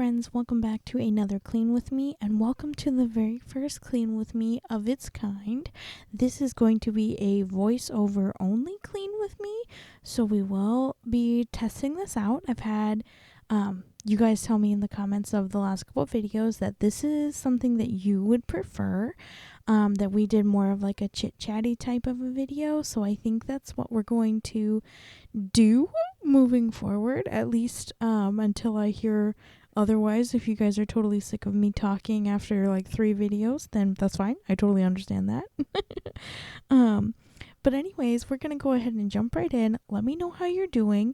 friends, welcome back to another Clean With Me, and welcome to the very first Clean With Me of its kind. This is going to be a voiceover only Clean With Me, so we will be testing this out. I've had you guys tell me in the comments of the last couple of videos that this is something that you would prefer, that we did more of like a chit-chatty type of a video, so I think that's what we're going to do moving forward, at least until I hear otherwise. If you guys are totally sick of me talking after like 3 videos, then that's fine. I totally understand that. But anyways, we're going to go ahead and jump right in. Let me know how you're doing.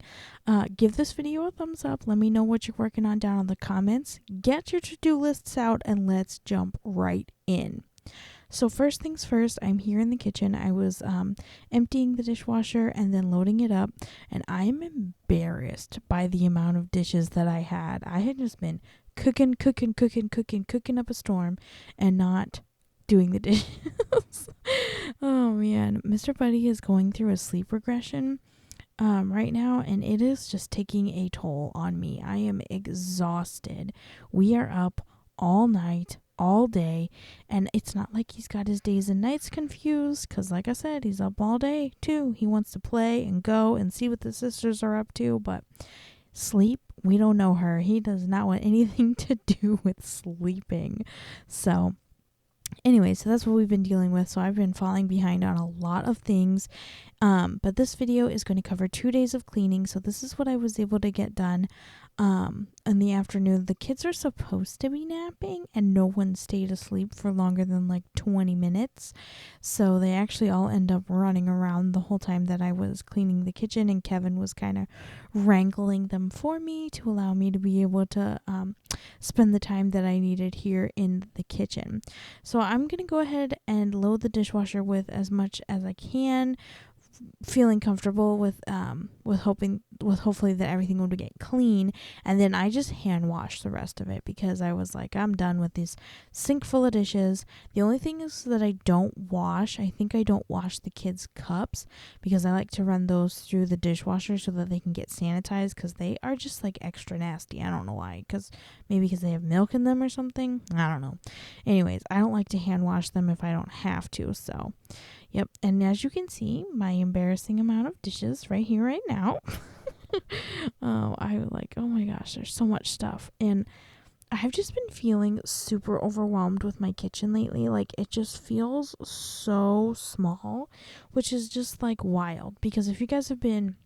Give this video a thumbs up. Let me know what you're working on down in the comments. Get your to-do lists out and let's jump right in. So first things first, I'm here in the kitchen. I was emptying the dishwasher and then loading it up, and I'm embarrassed by the amount of dishes that I had. I had just been cooking up a storm and not doing the dishes. Oh man, Mr. Buddy is going through a sleep regression right now, and it is just taking a toll on me. I am exhausted. We are up all night, all day, and it's not like he's got his days and nights confused, because like I said, he's up all day too. He wants to play and go and see what the sisters are up to, but sleep, we don't know her. He does not want anything to do with sleeping. So anyway, so that's what we've been dealing with. So I've been falling behind on a lot of things. But this video is going to cover 2 days of cleaning. So this is what I was able to get done in the afternoon. The kids are supposed to be napping, and no one stayed asleep for longer than like 20 minutes. So they actually all end up running around the whole time that I was cleaning the kitchen, and Kevin was kind of wrangling them for me to allow me to be able to spend the time that I needed here in the kitchen. So I'm going to go ahead and load the dishwasher with as much as I can, feeling comfortable with hopefully that everything would get clean, and then I just hand wash the rest of it because I was like, I'm done with this sink full of dishes. The only thing is that I don't wash the kids' cups, because I like to run those through the dishwasher so that they can get sanitized, because they are just like extra nasty. I don't know why, maybe because they have milk in them or something. I don't know. Anyways, I don't like to hand wash them if I don't have to. So yep, and as you can see, my embarrassing amount of dishes right here, right now. Oh my gosh, there's so much stuff. And I've just been feeling super overwhelmed with my kitchen lately. Like, it just feels so small, which is just like wild. Because if you guys have been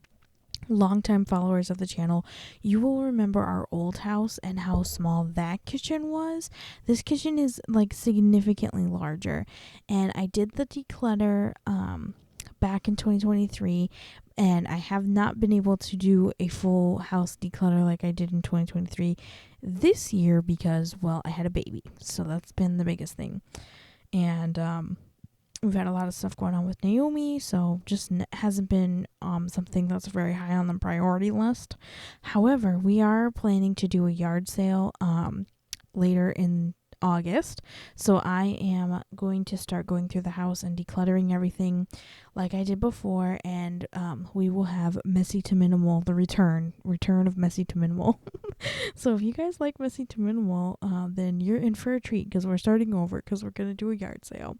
longtime followers of the channel, you will remember our old house and how small that kitchen was. This kitchen is like significantly larger, and I did the declutter back in 2023, and I have not been able to do a full house declutter like I did in 2023 this year because, well, I had a baby, so that's been the biggest thing. And we've had a lot of stuff going on with Naomi, so just hasn't been something that's very high on the priority list. However, we are planning to do a yard sale later in August, so I am going to start going through the house and decluttering everything like I did before, and we will have Messy to Minimal, the return of Messy to Minimal. So if you guys like Messy to Minimal, then you're in for a treat, because we're starting over, because we're going to do a yard sale.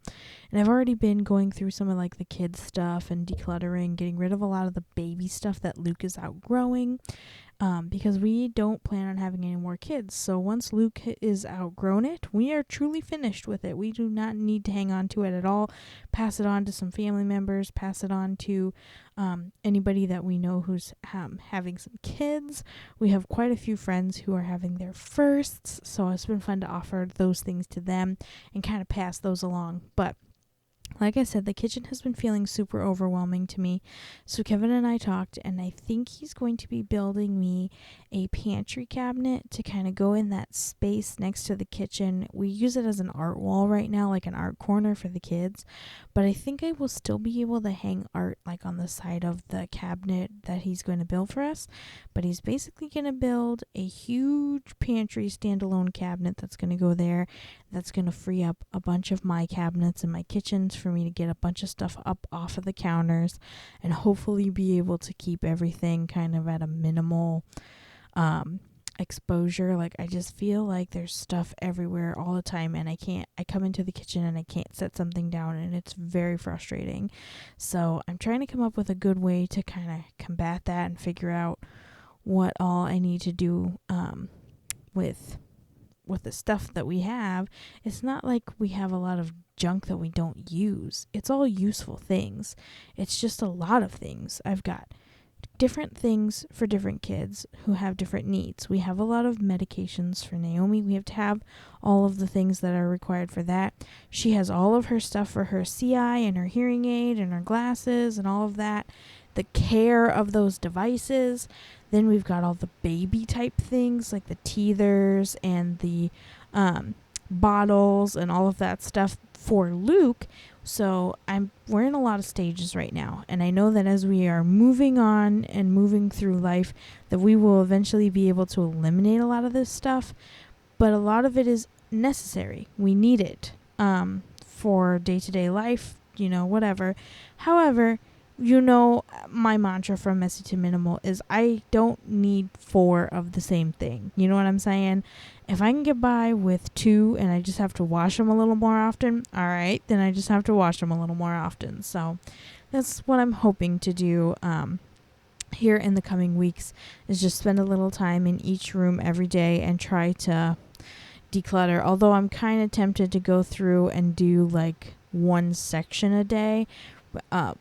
And I've already been going through some of like the kids stuff and decluttering, getting rid of a lot of the baby stuff that Luke is outgrowing, because we don't plan on having any more kids. So once Luke is outgrown it, we are truly finished with it. We do not need to hang on to it at all. Pass it on to some family members, pass it on to anybody that we know who's having some kids. We have quite a few friends who are having their firsts, so it's been fun to offer those things to them and kind of pass those along. But like I said, the kitchen has been feeling super overwhelming to me. So Kevin and I talked, and I think he's going to be building me a pantry cabinet to kind of go in that space next to the kitchen. We use it as an art wall right now, like an art corner for the kids. But I think I will still be able to hang art like on the side of the cabinet that he's going to build for us. But he's basically going to build a huge pantry standalone cabinet that's going to go there. That's going to free up a bunch of my cabinets in my kitchens for me to get a bunch of stuff up off of the counters, and hopefully be able to keep everything kind of at a minimal exposure. Like, I just feel like there's stuff everywhere all the time, and I come into the kitchen and I can't set something down, and it's very frustrating. So I'm trying to come up with a good way to kind of combat that and figure out what all I need to do with the stuff that we have. It's not like we have a lot of junk that we don't use. It's all useful things. It's just a lot of things. I've got different things for different kids who have different needs. We have a lot of medications for Naomi. We have to have all of the things that are required for that. She has all of her stuff for her CI and her hearing aid and her glasses and all of that. The care of those devices. Then we've got all the baby type things like the teethers and the bottles and all of that stuff for Luke. So we're in a lot of stages right now, and I know that as we are moving on and moving through life, that we will eventually be able to eliminate a lot of this stuff, but a lot of it is necessary. We need it for day-to-day life, whatever. However, my mantra from Messy to Minimal is I don't need 4 of the same thing. You know what I'm saying? If I can get by with 2 and I just have to wash them a little more often, all right, then I just have to wash them a little more often. So that's what I'm hoping to do here in the coming weeks, is just spend a little time in each room every day and try to declutter. Although I'm kind of tempted to go through and do like one section a day.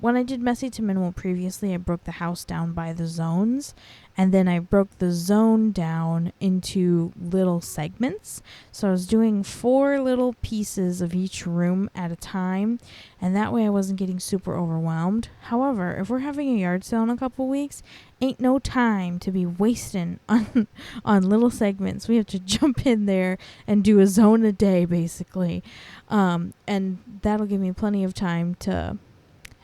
When I did Messy to Minimal previously, I broke the house down by the zones, and then I broke the zone down into little segments. So I was doing 4 little pieces of each room at a time, and that way I wasn't getting super overwhelmed. However, if we're having a yard sale in a couple weeks, ain't no time to be wasting on little segments. We have to jump in there and do a zone a day, basically, and that'll give me plenty of time to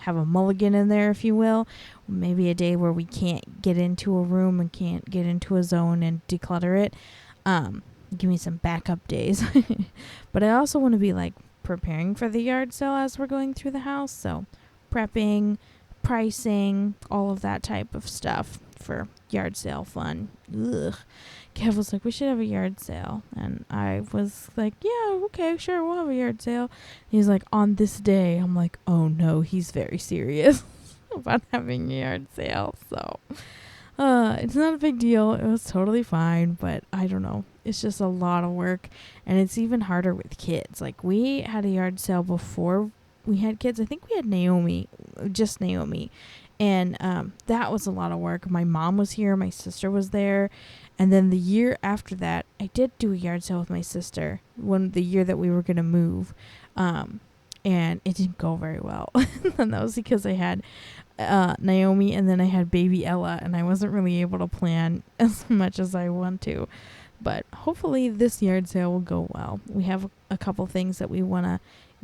have a mulligan in there, if you will. Maybe a day where we can't get into a room and can't get into a zone and declutter it. Give me some backup days. But I also want to be like preparing for the yard sale as we're going through the house. So prepping, pricing, all of that type of stuff for yard sale fun. Ugh. Kev was like, we should have a yard sale. And I was like, yeah, okay, sure, we'll have a yard sale. He's like, on this day. I'm like, oh no, he's very serious about having a yard sale. So it's not a big deal. It was totally fine, but I don't know. It's just a lot of work, and it's even harder with kids. Like, we had a yard sale before we had kids. I think we had just Naomi. And that was a lot of work. My mom was here. My sister was there. And then the year after that, I did do a yard sale with my sister the year that we were going to move. And it didn't go very well. And that was because I had Naomi, and then I had baby Ella, and I wasn't really able to plan as much as I want to. But hopefully this yard sale will go well. We have a couple things that we want to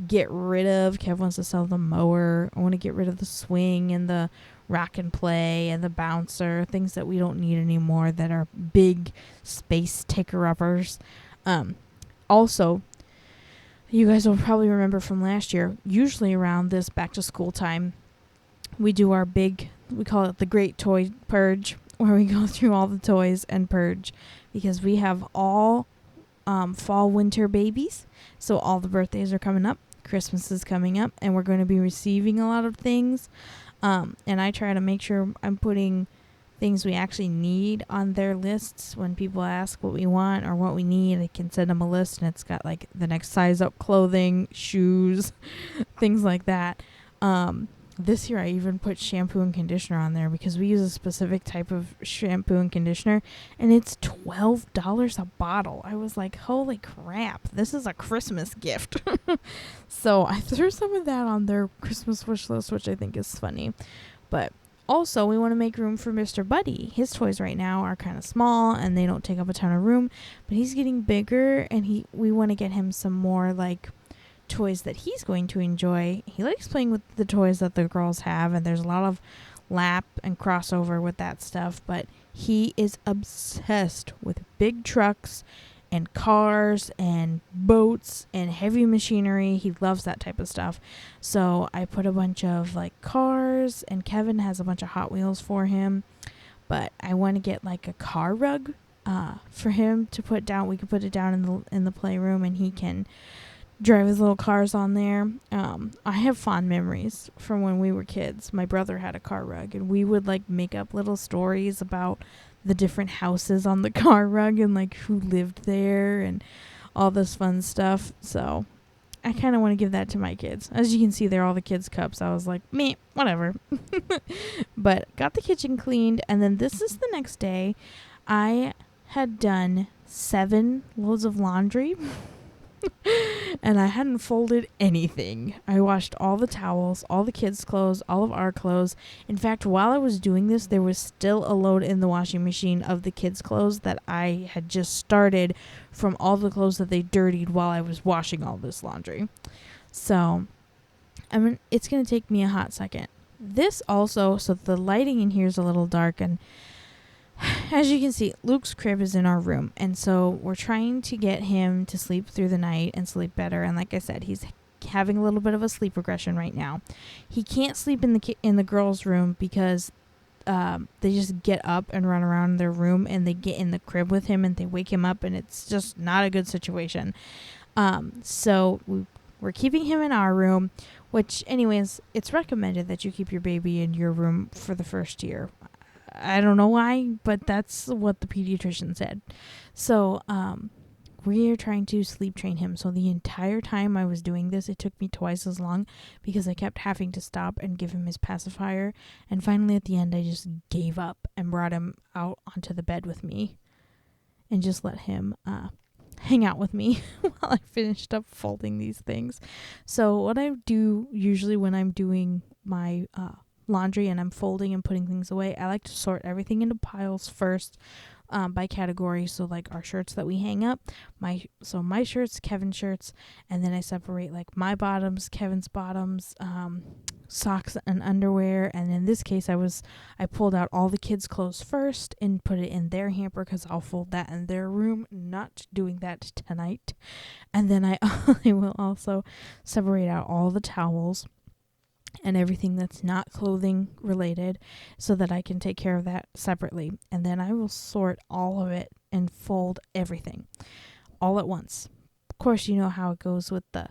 get rid of. Kev wants to sell the mower. I want to get rid of the swing and the rock and play and the bouncer, things that we don't need anymore that are big space taker-uppers. Also, you guys will probably remember from last year, usually around this back to school time, we do our we call it the Great Toy Purge, where we go through all the toys and purge, because we have all fall winter babies. So all the birthdays are coming up, Christmas is coming up, and we're going to be receiving a lot of things. And I try to make sure I'm putting things we actually need on their lists. When people ask what we want or what we need, I can send them a list, and it's got like the next size up clothing, shoes, things like that. This year I even put shampoo and conditioner on there because we use a specific type of shampoo and conditioner, and it's $12 a bottle. I was like, holy crap, this is a Christmas gift. So I threw some of that on their Christmas wish list, which I think is funny. But also, we want to make room for Mr. Buddy. His toys right now are kind of small and they don't take up a ton of room, but he's getting bigger, and we want to get him some more like toys that he's going to enjoy. He likes playing with the toys that the girls have, and there's a lot of lap and crossover with that stuff, but he is obsessed with big trucks and cars and boats and heavy machinery. He loves that type of stuff. So I put a bunch of like cars, and Kevin has a bunch of Hot Wheels for him, but I want to get like a car rug for him to put down. We could put it down in the playroom, and he can drive his little cars on there. I have fond memories from when we were kids. My brother had a car rug, and we would like make up little stories about the different houses on the car rug and like who lived there and all this fun stuff. So I kind of want to give that to my kids. As you can see, they're all the kids' cups. I was like, meh, whatever. But got the kitchen cleaned, and then this is the next day. I had done 7 loads of laundry. And I hadn't folded anything. I washed all the towels, all the kids' clothes, all of our clothes. In fact, while I was doing this, there was still a load in the washing machine of the kids' clothes that I had just started from all the clothes that they dirtied while I was washing all this laundry. So, it's going to take me a hot second. This also, so the lighting in here is a little dark, and as you can see, Luke's crib is in our room, and so we're trying to get him to sleep through the night and sleep better. And like I said, he's having a little bit of a sleep regression right now. He can't sleep in the girls' room because they just get up and run around their room, and they get in the crib with him and they wake him up, and it's just not a good situation. So we're keeping him in our room, which anyways, it's recommended that you keep your baby in your room for the first year. I don't know why, but that's what the pediatrician said. So, we are trying to sleep train him. So the entire time I was doing this, it took me twice as long because I kept having to stop and give him his pacifier. And finally at the end, I just gave up and brought him out onto the bed with me and just let him, hang out with me while I finished up folding these things. So what I do usually when I'm doing my, laundry and I'm folding and putting things away, I like to sort everything into piles first, by category. So like our shirts that we hang up, my shirts, Kevin's shirts, and then I separate like my bottoms, Kevin's bottoms, socks and underwear. And in this case, I pulled out all the kids' clothes first and put it in their hamper because I'll fold that in their room. Not doing that tonight. And then I will also separate out all the towels and everything that's not clothing related so that I can take care of that separately. And then I will sort all of it and fold everything all at once. Of course, you know how it goes with the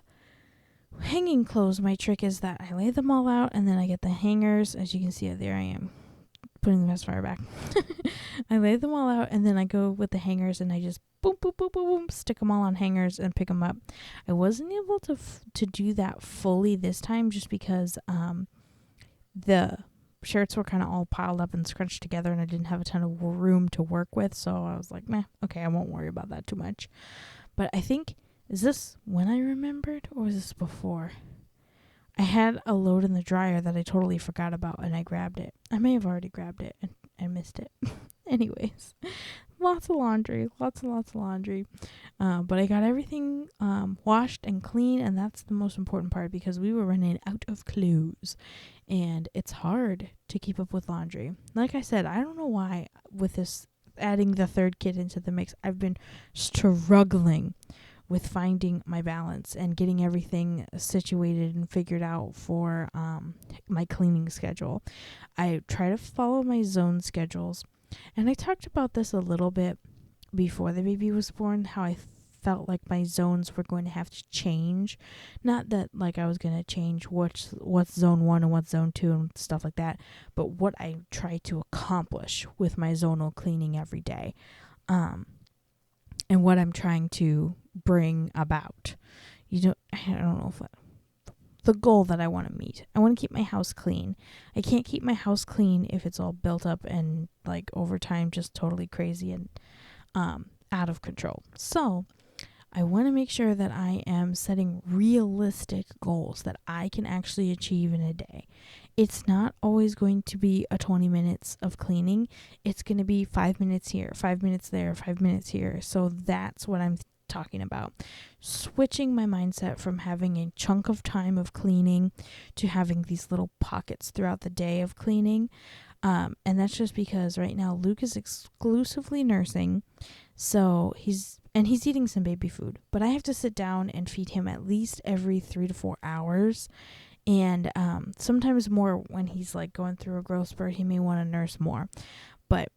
hanging clothes. My trick is that I lay them all out and then I get the hangers. As you can see, there I am putting the pacifier back. I lay them all out and then I go with the hangers and I just boom, boom, boom, boom, boom, stick them all on hangers and pick them up. I wasn't able to do that fully this time just because the shirts were kind of all piled up and scrunched together and I didn't have a ton of room to work with. So I was like, meh, okay, I won't worry about that too much. But I think, is this when I remembered or was this before? I had a load in the dryer that I totally forgot about and I grabbed it. I may have already grabbed it and missed it. Anyways, lots of laundry. But I got everything washed and clean, and that's the most important part because we were running out of clothes. And it's hard to keep up with laundry. Like I said, I don't know why with this adding the third kid into the mix, I've been struggling with finding my balance and getting everything situated and figured out for my cleaning schedule. I try to follow my zone schedules. And I talked about this a little bit before the baby was born, how I felt like my zones were going to have to change. Not that like I was going to change what's zone 1 and what's zone 2 and stuff like that, but what I try to accomplish with my zonal cleaning every day. And what I'm trying to bring about. I don't know if the goal that I want to meet. I want to keep my house clean. I can't keep my house clean if it's all built up and like over time just totally crazy and out of control. So I want to make sure that I am setting realistic goals that I can actually achieve in a day. It's not always going to be a 20 minutes of cleaning. It's going to be 5 minutes here, 5 minutes there, 5 minutes here. So that's what I'm talking about. Switching my mindset from having a chunk of time of cleaning to having these little pockets throughout the day of cleaning. And that's just because right now Luke is exclusively nursing. So he's eating some baby food, but I have to sit down and feed him at least every 3 to 4 hours. And sometimes more when he's like going through a growth spurt, he may want to nurse more. But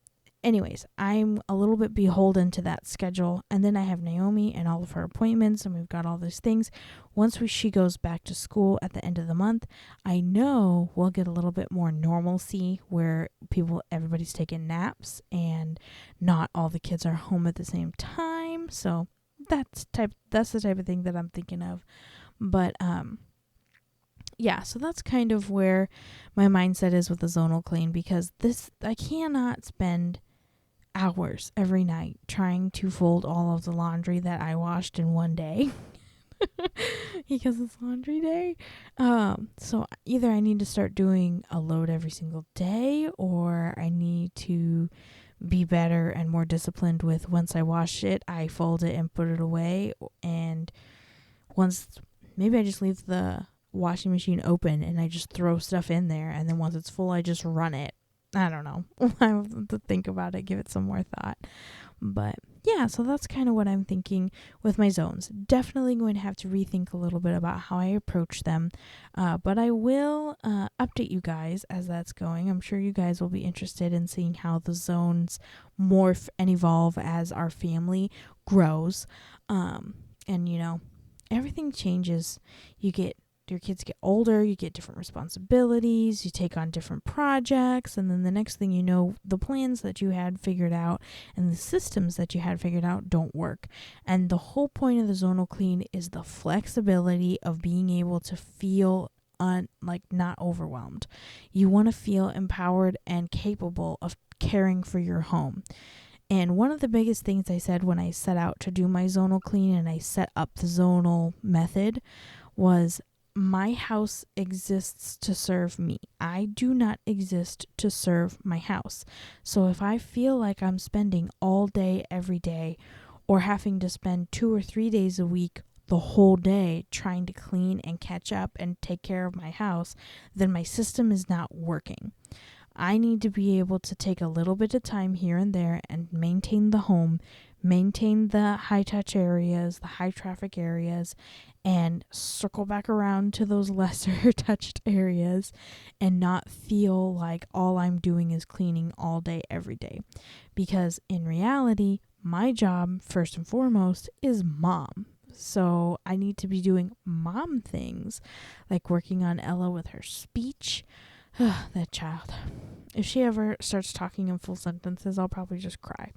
anyways, I'm a little bit beholden to that schedule. And then I have Naomi and all of her appointments, and we've got all these things. Once she goes back to school at the end of the month, I know we'll get a little bit more normalcy where everybody's taking naps and not all the kids are home at the same time. So that's the type of thing that I'm thinking of. But yeah, so that's kind of where my mindset is with the zonal clean, because I cannot spend hours every night trying to fold all of the laundry that I washed in one day because it's laundry day. So either I need to start doing a load every single day, or I need to be better and more disciplined with, once I wash it, I fold it and put it away. And maybe I just leave the washing machine open and I just throw stuff in there, and then once it's full, I just run it. I don't know. I have to think about it, give it some more thought. But yeah, so that's kind of what I'm thinking with my zones. Definitely going to have to rethink a little bit about how I approach them. But I will update you guys as that's going. I'm sure you guys will be interested in seeing how the zones morph and evolve as our family grows. And everything changes. Your kids get older, you get different responsibilities, you take on different projects, and then the next thing you know, the plans that you had figured out and the systems that you had figured out don't work. And the whole point of the zonal clean is the flexibility of being able to feel not overwhelmed. You want to feel empowered and capable of caring for your home. And one of the biggest things I said when I set out to do my zonal clean and I set up the zonal method was, my house exists to serve me. I do not exist to serve my house. So if I feel like I'm spending all day every day, or having to spend 2 or 3 days a week the whole day trying to clean and catch up and take care of my house, then my system is not working. I need to be able to take a little bit of time here and there and maintain the home, maintain the high touch areas, the high traffic areas, and circle back around to those lesser touched areas, and not feel like all I'm doing is cleaning all day, every day. Because in reality, my job, first and foremost, is mom. So I need to be doing mom things, like working on Ella with her speech. That child. If she ever starts talking in full sentences, I'll probably just cry.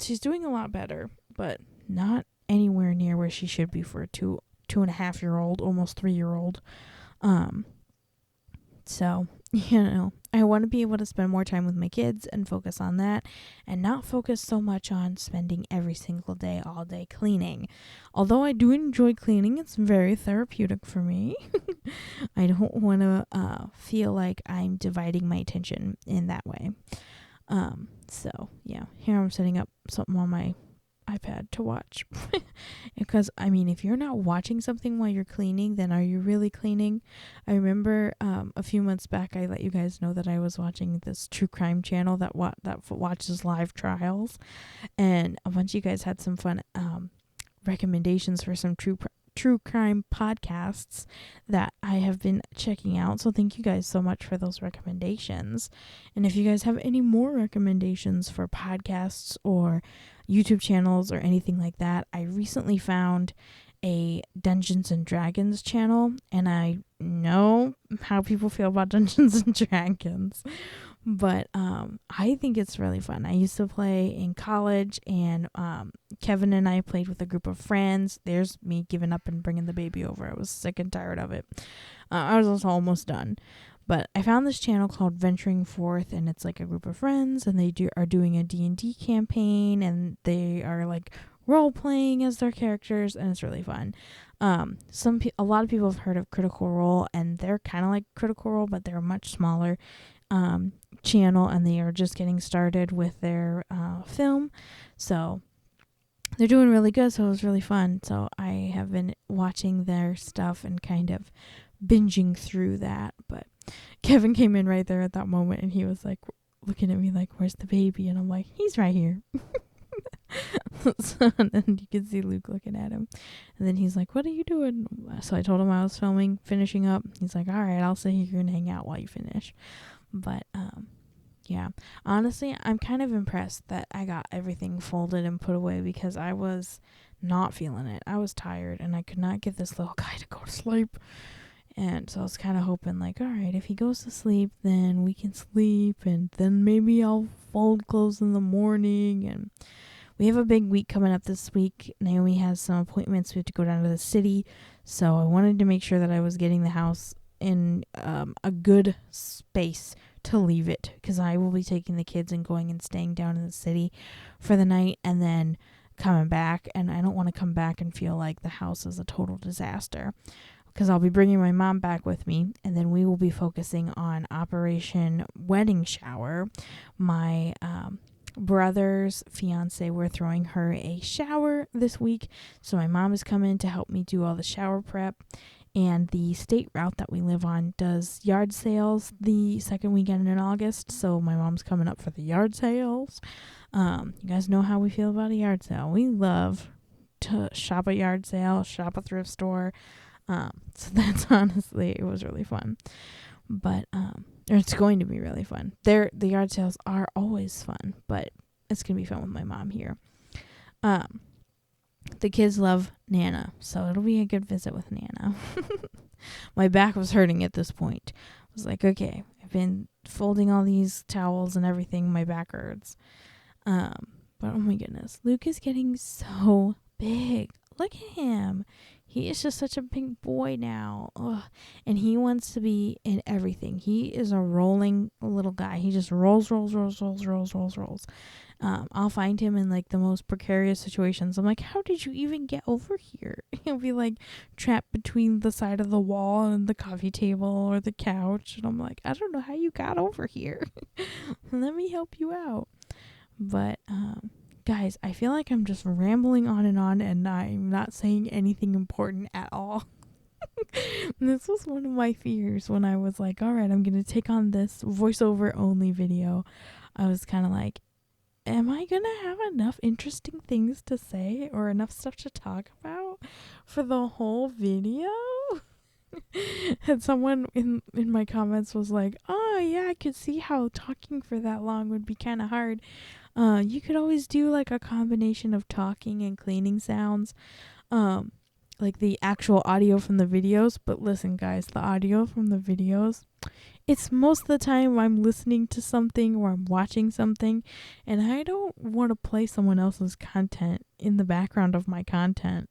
She's doing a lot better, but not anywhere near where she should be for a 2.5-year-old, almost 3-year-old. So, I want to be able to spend more time with my kids and focus on that, and not focus so much on spending every single day, all day cleaning. Although I do enjoy cleaning, it's very therapeutic for me. I don't want to feel like I'm dividing my attention in that way. So yeah, here I'm setting up something on my iPad to watch. Because if you're not watching something while you're cleaning, then are you really cleaning? I remember a few months back I let you guys know that I was watching this true crime channel that watches live trials, and a bunch of you guys had some fun recommendations for some true crime podcasts that I have been checking out. So thank you guys so much for those recommendations. And if you guys have any more recommendations for podcasts or YouTube channels or anything like that, I recently found a Dungeons and Dragons channel, and I know how people feel about Dungeons and Dragons, but I think it's really fun. I used to play in college, and Kevin and I played with a group of friends. There's me giving up and bringing the baby over. I was sick and tired of it. I was also almost done. But I found this channel called Venturing Forth, and it's like a group of friends, and they are doing a D&D campaign, and they are like role playing as their characters, and it's really fun. A lot of people have heard of Critical Role, and they're kind of like Critical Role, but they're a much smaller channel, and they are just getting started with their film. So they're doing really good, so it was really fun. So I have been watching their stuff and kind of binging through that. But Kevin came in right there at that moment, and he was like looking at me like, "Where's the baby?" And I'm like, "He's right here." So, and then you can see Luke looking at him, and then he's like, "What are you doing?" So I told him I was finishing up. He's like, "All right, I'll sit here and hang out while you finish." But Yeah. Honestly, I'm kind of impressed that I got everything folded and put away because I was not feeling it. I was tired and I could not get this little guy to go to sleep. And so I was kind of hoping, like, all right, if he goes to sleep, then we can sleep, and then maybe I'll fold clothes in the morning. And we have a big week coming up this week. Naomi has some appointments. We have to go down to the city. So I wanted to make sure that I was getting the house in a good space to leave it, because I will be taking the kids and going and staying down in the city for the night and then coming back. And I don't want to come back and feel like the house is a total disaster, because I'll be bringing my mom back with me, and then we will be focusing on Operation Wedding Shower. My brother's fiance, we're throwing her a shower this week, so my mom is coming to help me do all the shower prep. And the state route that we live on does yard sales the second weekend in August, so my mom's coming up for the yard sales. You guys know how we feel about a yard sale. We love to shop a yard sale, shop a thrift store. So that's honestly, it was really fun. But it's going to be really fun. The yard sales are always fun, but it's going to be fun with my mom here. The kids love Nana, so it'll be a good visit with Nana. My back was hurting at this point. I was like, okay, I've been folding all these towels and everything. My back hurts. But oh my goodness, Luke is getting so big. Look at him. He is just such a big boy now. Ugh. And he wants to be in everything. He is a rolling little guy. He just rolls. I'll find him in like the most precarious situations. I'm like, how did you even get over here? He'll be like trapped between the side of the wall and the coffee table or the couch. And I'm like, I don't know how you got over here. Let me help you out. But, guys, I feel like I'm just rambling on and I'm not saying anything important at all. This was one of my fears when I was like, all right, I'm going to take on this voiceover only video. I was kind of like, am I going to have enough interesting things to say or enough stuff to talk about for the whole video? And someone in my comments was like, oh yeah, I could see how talking for that long would be kind of hard. You could always do like a combination of talking and cleaning sounds, like the actual audio from the videos. But listen, guys, the audio from the videos, it's most of the time I'm listening to something or I'm watching something, and I don't want to play someone else's content in the background of my content.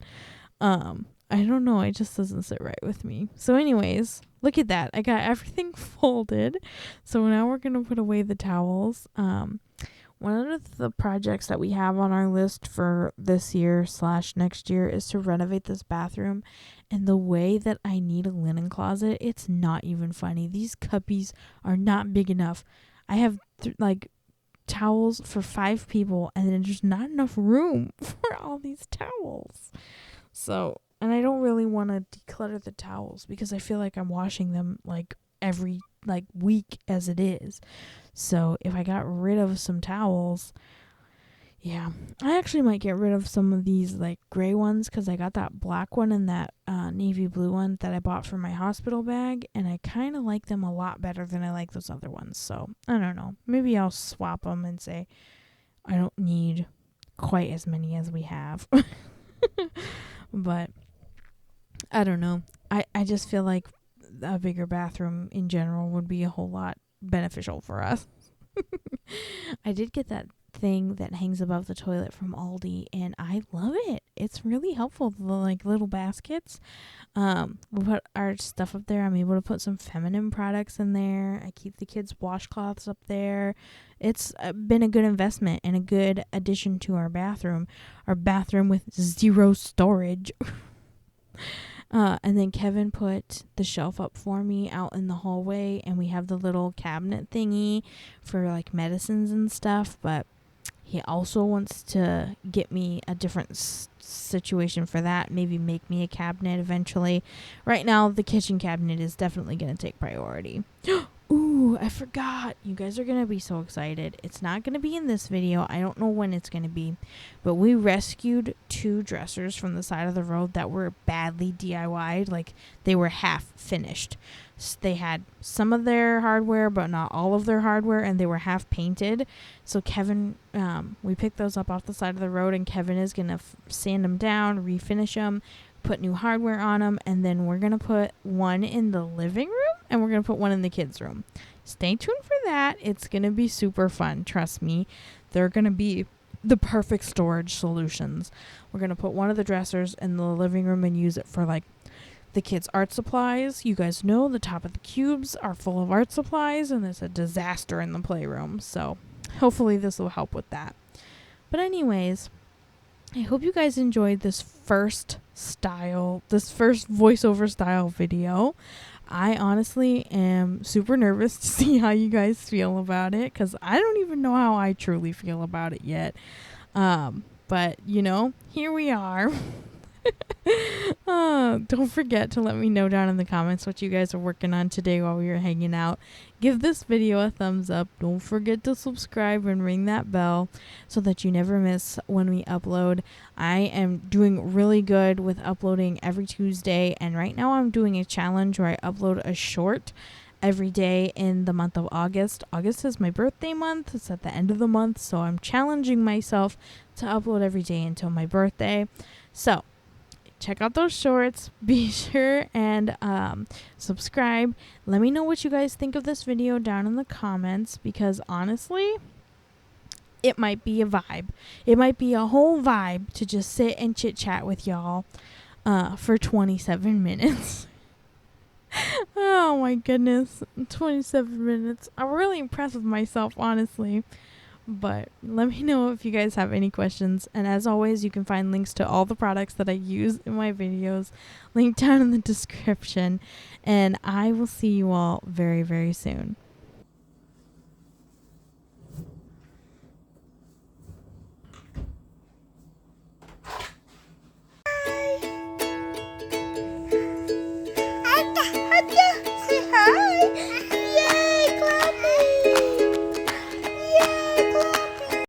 I don't know, it just doesn't sit right with me. So anyways, look at that. I got everything folded. So now we're going to put away the towels. One of the projects that we have on our list for this year / next year is to renovate this bathroom. And the way that I need a linen closet, it's not even funny. These cuppies are not big enough. I have towels for 5 people, and then there's not enough room for all these towels. So, and I don't really want to declutter the towels because I feel like I'm washing them like every week as it is. So if I got rid of some towels, yeah, I actually might get rid of some of these like gray ones, because I got that black one and that navy blue one that I bought for my hospital bag, and I kind of like them a lot better than I like those other ones. So I don't know, maybe I'll swap them and say I don't need quite as many as we have. But I don't know, I just feel like a bigger bathroom in general would be a whole lot beneficial for us. I did get that thing that hangs above the toilet from Aldi, and I love it. It's really helpful. The little baskets. We put our stuff up there. I'm able to put some feminine products in there. I keep the kids' washcloths up there. It's been a good investment and a good addition to our bathroom. Our bathroom with 0 storage. And then Kevin put the shelf up for me out in the hallway, and we have the little cabinet thingy for like medicines and stuff, but he also wants to get me a different situation for that, maybe make me a cabinet eventually. Right now, the kitchen cabinet is definitely going to take priority. Ooh, I forgot. You guys are going to be so excited. It's not going to be in this video. I don't know when it's going to be. But we rescued 2 dressers from the side of the road that were badly DIY'd. Like, they were half finished. They had some of their hardware, but not all of their hardware, and they were half painted. So Kevin, we picked those up off the side of the road, and Kevin is going to sand them down, refinish them, put new hardware on them, and then we're going to put one in the living room, and we're going to put one in the kids' room. Stay tuned for that. It's going to be super fun. Trust me. They're going to be the perfect storage solutions. We're going to put one of the dressers in the living room and use it for like the kids' art supplies. You guys know the top of the cubes are full of art supplies, and it's a disaster in the playroom. So hopefully this will help with that. But anyways, I hope you guys enjoyed this first voiceover style video. I honestly am super nervous to see how you guys feel about it, because I don't even know how I truly feel about it yet. But here we are. Don't forget to let me know down in the comments what you guys are working on today while we were hanging out. Give this video a thumbs up. Don't forget to subscribe and ring that bell so that you never miss when we upload. I am doing really good with uploading every Tuesday, and right now I'm doing a challenge where I upload a short every day in the month of August. August is my birthday month. It's at the end of the month, so I'm challenging myself to upload every day until my birthday. So check out those shorts. Be sure and subscribe. Let me know what you guys think of this video down in the comments, because honestly, it might be a vibe. It might be a whole vibe to just sit and chit chat with y'all for 27 minutes. Oh my goodness, 27 minutes. I'm really impressed with myself, honestly. But let me know if you guys have any questions. And as always, you can find links to all the products that I use in my videos linked down in the description. And I will see you all very, very soon.